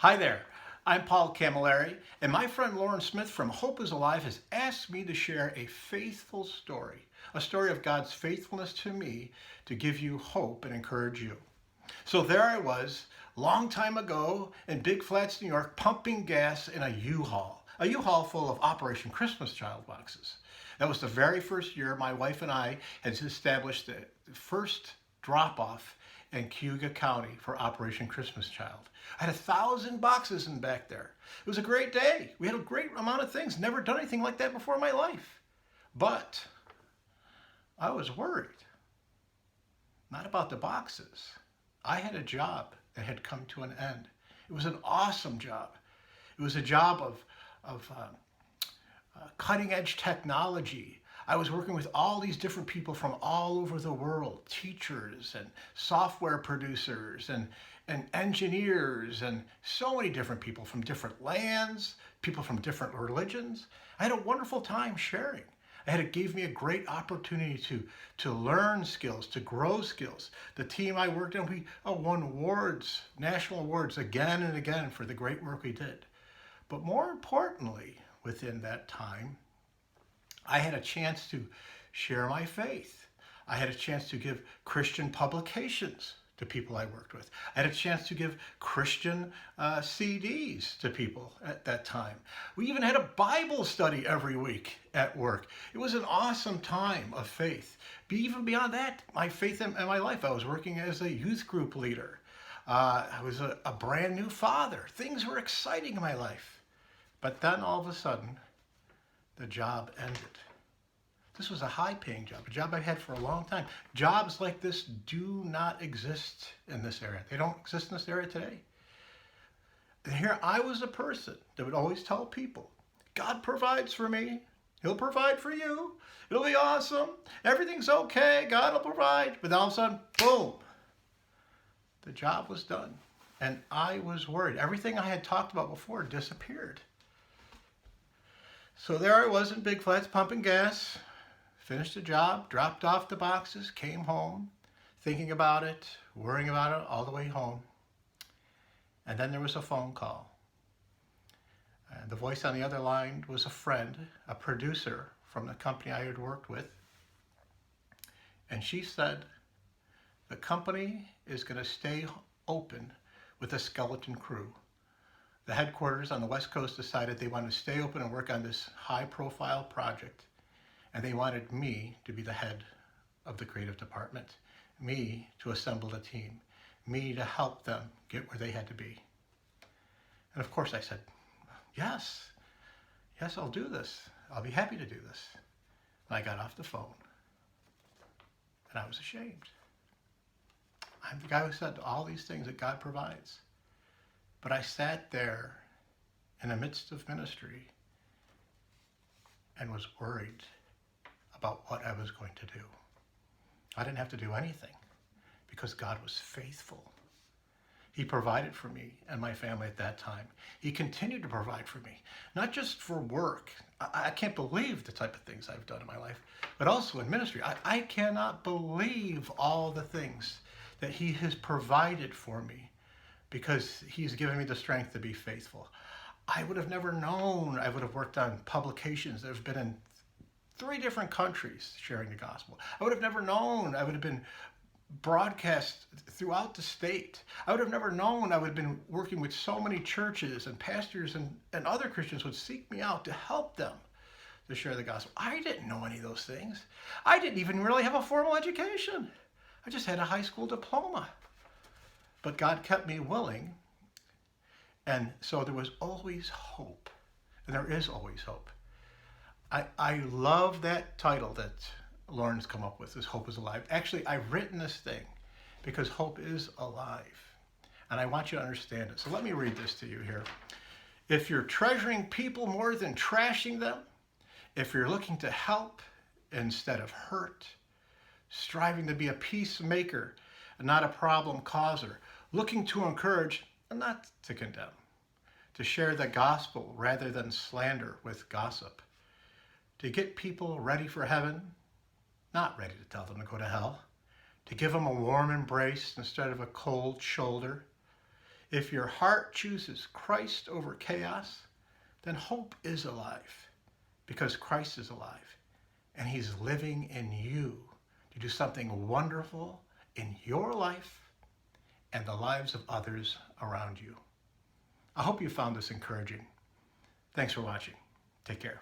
Hi there, I'm Paul Camilleri, and my friend Lauren Smith from Hope is Alive has asked me to share a faithful story, a story of God's faithfulness to me to give you hope and encourage you. So there I was, long time ago in Big Flats, New York, pumping gas in a U-Haul full of Operation Christmas Child boxes. That was the very first year my wife and I had established the first drop-off in Cayuga County for Operation Christmas Child. I had 1,000 boxes in back there. It was a great day. We had a great amount of things. Never done anything like that before in my life. But I was worried. Not about the boxes. I had a job that had come to an end. It was an awesome job. It was a job of cutting edge technology. I was working with all these different people from all over the world, teachers and software producers and engineers and so many different people from different lands, people from different religions. I had a wonderful time sharing. It gave me a great opportunity to learn skills, to grow skills. The team I worked in, we won awards, national awards again and again for the great work we did. But more importantly, within that time, I had a chance to share my faith. I had a chance to give Christian publications to people I worked with. I had a chance to give Christian CDs to people at that time. We even had a Bible study every week at work. It was an awesome time of faith. Even beyond that, my faith in my life, I was working as a youth group leader. I was a brand new father. Things were exciting in my life. But then all of a sudden, the job ended. This was a high-paying job, a job I had for a long time. Jobs like this do not exist in this area. They don't exist in this area today. And here I was a person that would always tell people, God provides for me. He'll provide for you. It'll be awesome. Everything's okay. God will provide. But all of a sudden, boom, the job was done. And I was worried. Everything I had talked about before disappeared. So there I was in Big Flats pumping gas, finished the job, dropped off the boxes, came home, thinking about it, worrying about it all the way home. And then there was a phone call. And the voice on the other line was a friend, a producer from the company I had worked with. And she said, the company is going to stay open with a skeleton crew. The headquarters on the West Coast decided they wanted to stay open and work on this high-profile project. And they wanted me to be the head of the creative department, me to assemble the team, me to help them get where they had to be. And of course I said, yes, I'll do this. I'll be happy to do this. And I got off the phone and I was ashamed. I'm the guy who said all these things that God provides. But I sat there in the midst of ministry and was worried about what I was going to do. I didn't have to do anything because God was faithful. He provided for me and my family at that time. He continued to provide for me, not just for work. I can't believe the type of things I've done in my life, but also in ministry. I cannot believe all the things that He has provided for me because He's given me the strength to be faithful. I would have never known I would have worked on publications that have been in 3 different countries sharing the gospel. I would have never known I would have been broadcast throughout the state. I would have never known I would have been working with so many churches and pastors and other Christians would seek me out to help them to share the gospel. I didn't know any of those things. I didn't even really have a formal education. I just had a high school diploma. But God kept me willing, and so there was always hope, and there is always hope. I love that title that Lauren's come up with, is Hope is Alive. Actually, I've written this thing because hope is alive, and I want you to understand it. So let me read this to you here. If you're treasuring people more than trashing them, if you're looking to help instead of hurt, striving to be a peacemaker and not a problem causer, looking to encourage and not to condemn, to share the gospel rather than slander with gossip, to get people ready for heaven, not ready to tell them to go to hell, to give them a warm embrace instead of a cold shoulder. If your heart chooses Christ over chaos, then hope is alive because Christ is alive and he's living in you to do something wonderful in your life and the lives of others around you. I hope you found this encouraging. Thanks for watching. Take care.